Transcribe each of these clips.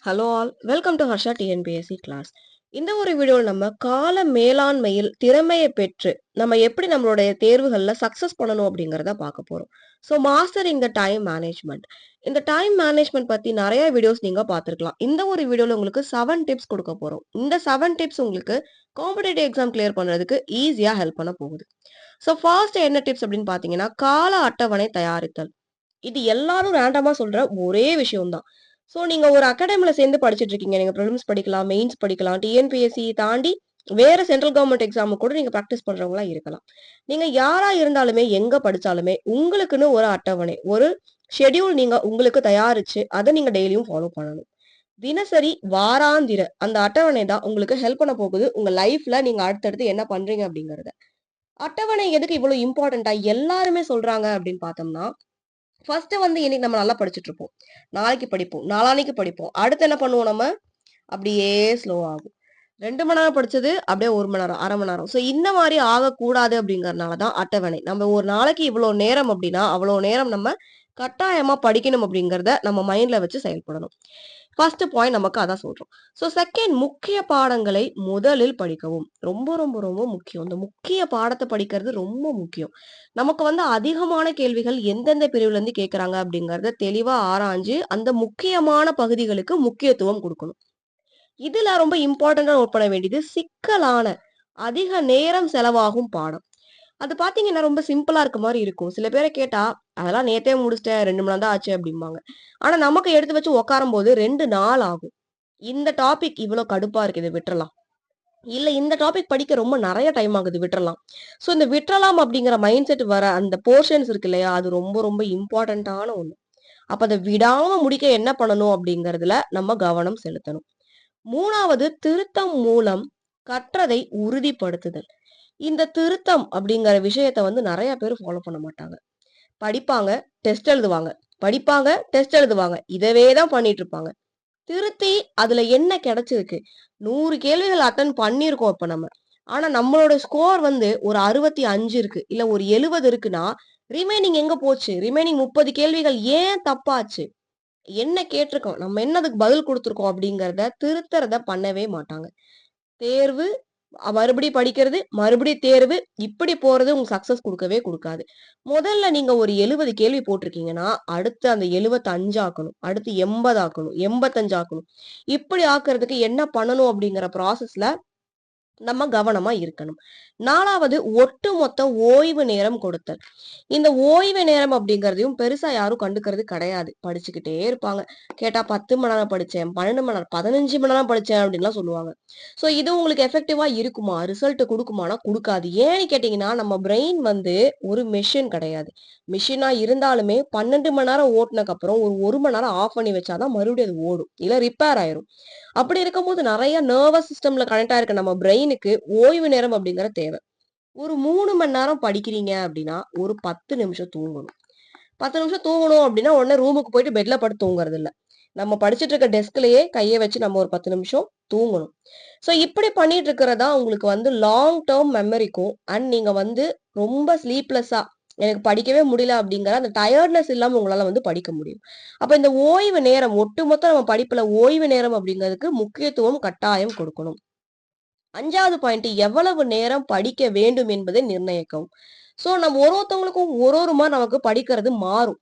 Hello all welcome to Harsha TNPSC class. இந்த ஒரு வீடியோவில் நம்ம கால மேலாண்மையில் திறமையை பெற்று நம்ம எப்படி நம்மளுடைய தேர்வுகளில் சக்ஸஸ் பண்ணணும் அப்படிங்கிறத பார்க்க போகிறோம். So mastering the time management. இந்த டைம் மேனேஜ்மெண்ட் பற்றி நிறைய வீடியோஸ் நீங்கள் பார்த்துருக்கலாம். இந்த ஒரு வீடியோவில் உங்களுக்கு 7 டிப்ஸ் கொடுக்க போகிறோம். இந்த 7 டிப்ஸ் உங்களுக்கு காம்படிட்டிவ் எக்ஸாம் கிளியர் பண்ணுறதுக்கு ஈஸியாக ஹெல்ப் பண்ண போகுது. ஸோ ஃபர்ஸ்ட் என்ன டிப்ஸ் அப்படின்னு பார்த்தீங்கன்னா, கால அட்டவணை தயாரித்தல். இது எல்லாரும் ரேண்டமா சொல்ற ஒரே விஷயம் தான். ஸோ நீங்க ஒரு அகாடமில சேர்ந்து படிச்சுட்டு இருக்கீங்க. நீங்க பிரிலிம்ஸ் படிக்கலாம், மெயின்ஸ் படிக்கலாம், டிஎன்பிஎஸ்சி தாண்டி வேற சென்ட்ரல் கவர்ன்மெண்ட் எக்ஸாமுக்கு கூட நீங்க பிராக்டிஸ் பண்றவங்களா இருக்கலாம். நீங்க யாரா இருந்தாலுமே, எங்க படிச்சாலுமே உங்களுக்குன்னு ஒரு அட்டவணை, ஒரு ஷெட்யூல் நீங்க உங்களுக்கு தயாரிச்சு அத நீங்க டெய்லியும் ஃபாலோ பண்ணணும். தினசரி, வாராந்திர அந்த அட்டவணை தான் உங்களுக்கு ஹெல்ப் பண்ண போகுது. உங்க லைஃப்ல நீங்க அடுத்தடுத்து என்ன பண்றீங்க அப்படிங்கிறத. அட்டவணை எதுக்கு இவ்வளவு இம்பார்ட்டன்ட்டா எல்லாருமே சொல்றாங்க அப்படின்னு பார்த்தோம்னா, ஃபர்ஸ்ட் வந்து இன்னைக்கு நம்ம நல்லா படிச்சுட்டு இருப்போம். நாளைக்கு படிப்போம். நாளான்னைக்கு படிப்போம். அடுத்து என்ன பண்ணுவோம் நம்ம? அப்படியே ஸ்லோ ஆகும். 2 மணி நேரம் படிச்சது அப்படியே 1 மணி நேரம், 1/2 மணி நேரம். ஸோ இந்த மாரி ஆகக்கூடாது அப்படிங்கிறனால தான் அட்டவணை. நம்ம ஒரு நாளைக்கு இவ்வளோ நேரம் அப்படின்னா, அவ்வளோ நேரம் நம்ம கட்டாயமா படிக்கணும் அப்படிங்கிறத நம்ம மைண்ட்ல வச்சு செயல்படணும். ஃபர்ஸ்ட் பாயிண்ட் நமக்கு அதான் சொல்றோம். ஸோ செகண்ட், முக்கிய பாடங்களை முதலில் படிக்கவும். ரொம்ப ரொம்ப ரொம்ப முக்கியம். இந்த முக்கிய பாடத்த படிக்கிறது ரொம்ப முக்கியம். நமக்கு வந்து அதிகமான கேள்விகள் எந்தெந்த பிரிவுல இருந்து கேட்கறாங்க அப்படிங்கிறத தெளிவா ஆராய்ஞ்சு, அந்த முக்கியமான பகுதிகளுக்கு முக்கியத்துவம் குடுக்கணும். இதுல ரொம்ப இம்பார்ட்டன்ட்டா நோட் பண்ண வேண்டியது சிக்கலான, அதிக நேரம் செலவாகும் பாடம். அது பார்த்தீங்கன்னா, ரொம்ப சிம்பிளா இருக்க மாரி இருக்கும். சில பேர கேட்டா, "அதெல்லாம் நேத்தே முடிச்சுட்டேன். 2 மணி நேரம் தான் ஆச்சு" அப்படிம்பாங்க. ஆனா நமக்கு எடுத்து வச்சு உட்காரும்போது 2 நாள் ஆகும். இந்த டாபிக் இவ்ளோ கடுப்பா இருக்கு. இத விட்டுறலாம். இல்ல இந்த டாபிக் படிக்க ரொம்ப நெறைய டைம் ஆகுது. விட்டுறலாம். ஸோ இந்த விட்டுறலாம் அப்படிங்கிற மைண்ட் செட் வர அந்த போர்ஷன்ஸ் இருக்கு இல்லையா? அது ரொம்ப ரொம்ப இம்பார்ட்டன்ட்டான ஒண்ணு. அப்ப அத விடாம முடிக்க என்ன பண்ணணும் அப்படிங்கிறதுல நம்ம கவனம் செலுத்தணும். 3வது, திருத்தம் மூலம் கற்றதை உறுதிப்படுத்துதல். இந்த திருத்தம் அப்படிங்கிற விஷயத்த வந்து நெறைய பேர் ஃபாலோ பண்ண மாட்டாங்க. படிப்பாங்க, டெஸ்ட் எழுதுவாங்க. படிப்பாங்க, டெஸ்ட் எழுதுவாங்க. இதவே தான் பண்ணிட்டு இருப்பாங்க. திருத்தி அதுல என்ன கிடைச்சிருக்கு? 100 கேள்விகள் அட்டெண்ட் பண்ணியிருக்கோம் இப்ப நம்ம. ஆனா நம்மளோட ஸ்கோர் வந்து ஒரு 65 இருக்கு. இல்ல ஒரு 70 இருக்குன்னா, ரிமைனிங் எங்க போச்சு? ரிமைனிங் 30 கேள்விகள் ஏன் தப்பாச்சு? என்ன கேட்டிருக்கோம்? நம்ம என்ன அதுக்கு பதில் குடுத்துருக்கோம்? அப்படிங்கிறத திருத்துறத பண்ணவே மாட்டாங்க. தேர்வு, மறுபடியும் படிக்கிறது, மறுபடியும் தேர்வு, இப்படி போறது உங்களுக்கு சக்சஸ் குடுக்கவே குடுக்காது. முதல்ல நீங்க ஒரு 70 கேள்வி போட்டிருக்கீங்கன்னா, அடுத்து அந்த 75 ஆக்கணும். அடுத்து 80 ஆக்கணும். 85 ஆக்கணும். இப்படி ஆக்குறதுக்கு என்ன பண்ணணும் அப்படிங்கிற ப்ராசஸ்ல நம்ம கவனமா இருக்கணும். 4வது, ஒட்டுமொத்த ஓய்வு நேரம் கொடுத்தல். இந்த ஓய்வு நேரம் அப்படிங்கிறதையும் பெருசா யாரும் கண்டுக்கிறது கிடையாது. படிச்சுக்கிட்டே இருப்பாங்க. கேட்டா 10 மணி நேரம் படிச்சேன், 12 மணி நேரம், 15 மணி நேரம் படிச்சேன் அப்படின்லாம் சொல்லுவாங்க. ஸோ இது உங்களுக்கு எஃபெக்டிவா இருக்குமா? ரிசல்ட் குடுக்குமானா? குடுக்காது. ஏன்னு கேட்டீங்கன்னா, நம்ம பிரெயின் வந்து ஒரு மெஷின் கிடையாது. மெஷினா இருந்தாலுமே 12 மணி நேரம் ஓட்டுனதுக்கப்புறம் ஒரு 1 மணி நேரம் ஆஃப் பண்ணி வச்சா தான் மறுபடியும் அது ஓடும். இல்ல ரிப்பேர் ஆயிரும். அப்படி இருக்கும்போது நெறைய நர்வஸ் சிஸ்டம்ல கனெக்ட் ஆயிருக்க நம்ம பிரெயினுக்கு ஓய்வு நேரம் அப்படிங்கிறது தேவை. ஒரு 3 மணி நேரம் படிக்கிறீங்க அப்படின்னா, ஒரு 10 நிமிஷம் தூங்கணும். 10 நிமிஷம் தூங்கணும் அப்படின்னா, உடனே ரூமுக்கு போயிட்டு பெட்ல படுத்து தூங்குறது இல்ல. நம்ம படிச்சுட்டு இருக்க டெஸ்க்லயே கைய வச்சு நம்ம ஒரு 10 நிமிஷம் தூங்கணும். ஸோ இப்படி பண்ணிட்டு இருக்கிறது தான் உங்களுக்கு வந்து லாங் டெர்ம் மெமரிக்கும் அண்ட் நீங்க வந்து ரொம்ப ஸ்லீப்லெஸ்ஸா எனக்கு படிக்கவே முடியல அப்படிங்கிற அந்த டயர்ட்னஸ் இல்லாம உங்களால வந்து படிக்க முடியும். அப்ப இந்த ஓய்வு நேரம் ஒட்டுமொத்த நம்ம படிப்புல ஓய்வு நேரம் அப்படிங்கிறதுக்கு முக்கியத்துவம் கட்டாயம் கொடுக்கணும். 5வது பாயிண்ட், எவ்வளவு நேரம் படிக்க வேண்டும் என்பதை நிர்ணயிக்கவும். ஸோ நம்ம ஒருத்தவங்களுக்கும் ஒரு மாரி நமக்கு படிக்கிறது மாறும்.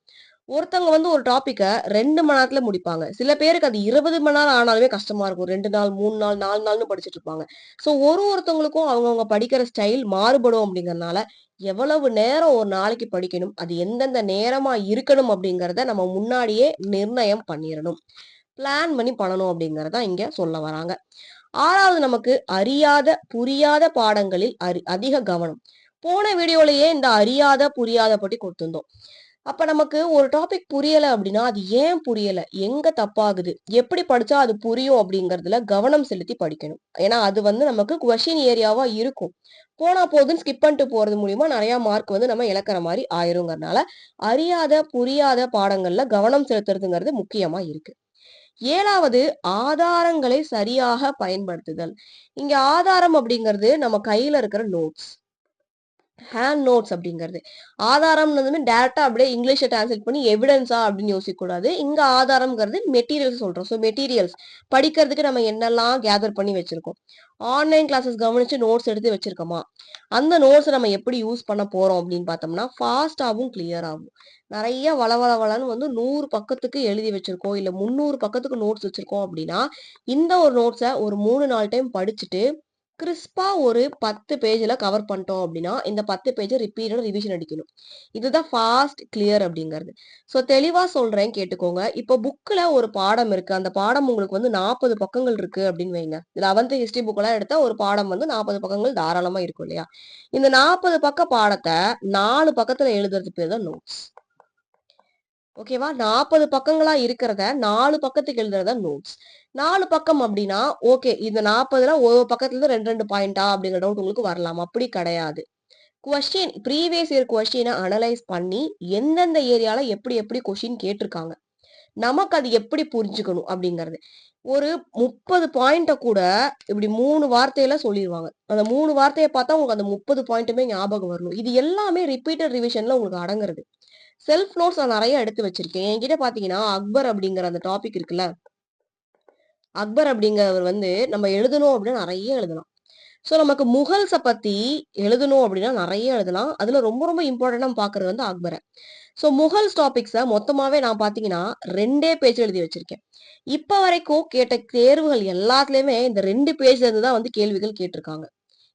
ஒருத்தவங்க வந்து ஒரு டாபிக்க 2 மணி நேரத்துல முடிப்பாங்க. சில பேருக்கு அது 20 மணி நேரம் ஆனாலுமே கஷ்டமா இருக்கும். 2 நாள், 3 நாள், 4 நாள்னு படிச்சுட்டு இருப்பாங்க. ஸோ ஒருத்தவங்களுக்கும் அவங்கவங்க படிக்கிற ஸ்டைல் மாறுபடும் அப்படிங்கிறனால, எவ்வளவு நேரம் ஒரு நாளைக்கு படிக்கணும், அது எந்தெந்த நேரமா இருக்கணும் அப்படிங்கிறத நம்ம முன்னாடியே நிர்ணயம் பண்ணிறணும். பிளான் பண்ணி பண்ணணும் அப்படிங்கிறத தான் இங்க சொல்ல வராங்க. 6வது, நமக்கு அறியாத, புரியாத பாடங்களில் அதிக கவனம். போன வீடியோலயே இந்த அறியாத, புரியாத பத்தி கொடுத்திருந்தோம். அப்ப நமக்கு ஒரு டாபிக் புரியல அப்படின்னா, அது ஏன் புரியல? எங்க தப்பாகுது? எப்படி படிச்சா அது புரியும் அப்படிங்கிறதுல கவனம் செலுத்தி படிக்கணும். ஏன்னா அது வந்து நமக்கு கொஸ்டின் ஏரியாவா இருக்கும். போனா போதுன்னு ஸ்கிப் பண்ணிட்டு போறது மூலியமா நெறைய மார்க் வந்து நம்ம இழக்கிற மாரி ஆயிருங்கிறனால, அறியாத, புரியாத பாடங்கள்ல கவனம் செலுத்துறதுங்கிறது முக்கியமா இருக்கு. 7வது, ஆதாரங்களை சரியாக பயன்படுத்துதல். இங்க ஆதாரம் அப்படிங்கிறது நம்ம கையில இருக்கிற நோட்ஸ். ஹேண்ட் நோட்ஸ் அப்படிங்கிறது. ஆதாரம்னதுமே டைரக்ட்டா அப்படியே இங்கிலீஷ்ல டிரான்ஸ்லேட் பண்ணி எவிடன்ஸா அப்படின்னு யோசிக்கக்கூடாது. இங்க ஆதாரம்ங்கிறது மெட்டீரியல்ஸ் சொல்றோம். ஸோ மெட்டீரியல்ஸ் படிக்கிறதுக்கு நம்ம என்னெல்லாம் கேதர் பண்ணி வச்சிருக்கோம். ஆன்லைன் கிளாஸஸ் கவனிச்சு நோட்ஸ் எடுத்து வச்சிருக்கோமா? அந்த நோட்ஸ நம்ம எப்படி யூஸ் பண்ண போறோம் அப்படின்னு பார்த்தோம்னா, ஃபாஸ்ட்டாவும், கிளியராவும். நெறைய வளவளன்னு வந்து 100 பக்கத்துக்கு எழுதி வச்சிருக்கோம். இல்ல 300 பக்கத்துக்கு நோட்ஸ் வச்சிருக்கோம் அப்படின்னா, இந்த ஒரு நோட்ஸ ஒரு 3, 4 டைம் படிச்சுட்டு கிறிஸ்பா ஒரு 10 பேஜ்ல கவர் பண்ணிட்டோம் அப்படின்னா, இந்த 10 பேஜ ரிப்பீட்டடா ரிவிஷன் அடிக்கணும். இதுதான் ஃபாஸ்ட், கிளியர் அப்படிங்கிறது. ஸோ தெளிவா சொல்றேன் கேட்டுக்கோங்க. இப்போ புக்ல ஒரு பாடம் இருக்கு. அந்த பாடம் உங்களுக்கு வந்து 40 பக்கங்கள் இருக்கு அப்படின்னு வைங்க. 11த் ஹிஸ்டரி புக்லாம் எடுத்தா ஒரு பாடம் வந்து 40 பக்கங்கள் தாராளமா இருக்கும் இல்லையா? இந்த 40 பக்க பாடத்த 4 பக்கத்துல எழுதுறது பேர் தான் நோட்ஸ். ஓகேவா? 40 பக்கங்களா இருக்கிறத 4 பக்கத்துக்கு எழுதுறது தான் நோட்ஸ். 4 பக்கம் அப்படின்னா, ஓகே. இந்த 40ல ஒரு பக்கத்துல இருந்து 2, 2 பாயிண்டா அப்படிங்கிற டவுட் உங்களுக்கு வரலாம். அப்படி கிடையாது. ப்ரீவியஸ் இயர் கொஸ்டின அனலைஸ் பண்ணி எந்தெந்த ஏரியால எப்படி எப்படி கொஸ்டின் கேட்டிருக்காங்க. நமக்கு அது எப்படி புரிஞ்சுக்கணும் அப்படிங்கிறது. ஒரு 30 பாயிண்ட்ட கூட இப்படி 3 வார்த்தையில சொல்லிருவாங்க. அந்த 3 வார்த்தைய பார்த்தா உங்களுக்கு அந்த 30 பாயிண்ட்டுமே ஞாபகம் வரணும். இது எல்லாமே ரிப்பீட்டட் ரிவிஷன்ல உங்களுக்கு அடங்குறது. செல்ஃப் நோட்ஸ் நான் நெறைய எடுத்து வச்சிருக்கேன். என்கிட்ட பார்த்தீங்கன்னா, அக்பர் அப்படிங்கிற அந்த டாபிக் இருக்குல்ல. அக்பர் அப்படிங்கிறவர் வந்து நம்ம எழுதணும் அப்படின்னா நெறைய எழுதலாம். ஸோ நமக்கு முகல்ஸ பத்தி எழுதணும் அப்படின்னா நெறைய எழுதலாம். அதுல ரொம்ப ரொம்ப இம்பார்ட்டன்ட்டா நம்ம பார்க்குறது வந்து அக்பர. ஸோ முகல்ஸ் டாபிக்ஸ மொத்தமாவே நான் பார்த்தீங்கன்னா 2 பேஜ் எழுதி வச்சிருக்கேன். இப்ப வரைக்கும் கேட்ட தேர்வுகள் எல்லாத்துலயுமே இந்த 2 பேஜ்ல இருந்து தான் வந்து கேள்விகள் கேட்டிருக்காங்க.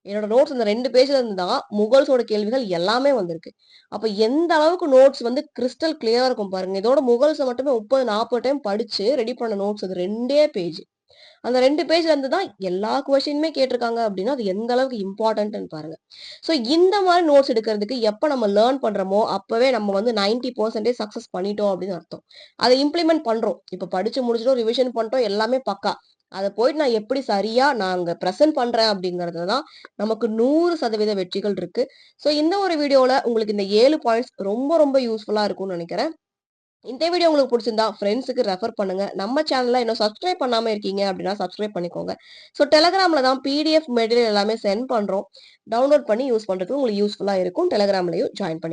என்னோட நோட்ஸ் இந்த 2 பேஜ்ல இருந்து தான் முகல்ஸோட கேள்விகள் எல்லாமே வந்திருக்கு. அப்ப எந்த அளவுக்கு நோட்ஸ் வந்து கிறிஸ்டல் கிளியரா இருக்கும் பாருங்க. இதோட முகல்ஸ மட்டுமே 30, 40 டைம் படிச்சு ரெடி பண்ண நோட்ஸ் அது 2 பேஜ். அந்த 2 பேஜ்ல இருந்து தான் எல்லா கொஸ்டினுமே கேட்டிருக்காங்க அப்படின்னா, அது எந்த அளவுக்கு இம்பார்ட்டன்ட்ன்னு பாருங்க. ஸோ இந்த மாரி நோட்ஸ் எடுக்கிறதுக்கு எப்ப நம்ம லேர்ன் பண்றோமோ, அப்பவே நம்ம வந்து 90% சக்சஸ் பண்ணிட்டோம் அப்படின்னு அர்த்தம். அத இம்ப்ளிமெண்ட் பண்றோம். இப்ப படிச்சு முடிச்சுட்டோம், ரிவிஷன் பண்ணிட்டோம், எல்லாமே பக்கா. அத போயிட்டு நான் எப்படி சரியா நான் அங்க பிரசன்ட் பண்றேன் அப்படிங்கிறதுல தான் நமக்கு 100% வெற்றிகள் இருக்கு. ஸோ இந்த ஒரு வீடியோல உங்களுக்கு இந்த 7 பாயிண்ட்ஸ் ரொம்ப ரொம்ப யூஸ்ஃபுல்லா இருக்கும்னு நெனைக்கிறேன். இந்த வீடியோ உங்களுக்கு பிடிச்சிருந்தா ஃப்ரெண்ட்ஸுக்கு ரெஃபர் பண்ணுங்க. நம்ம சேனல்ல இன்னும் சப்ஸ்கிரைப் பண்ணாம இருக்கீங்க அப்படின்னா சப்ஸ்கிரைப் பண்ணிக்கோங்க. ஸோ டெலகிராம்ல தான் பிடிஎஃப் மெட்டீரியல் எல்லாமே சென்ட் பண்றோம். டவுன்லோட் பண்ணி யூஸ் பண்றதுக்கு உங்களுக்கு யூஸ்ஃபுல்லா இருக்கும். டெலகிராம்லயும் ஜாயின் பண்ணிக்கோங்க.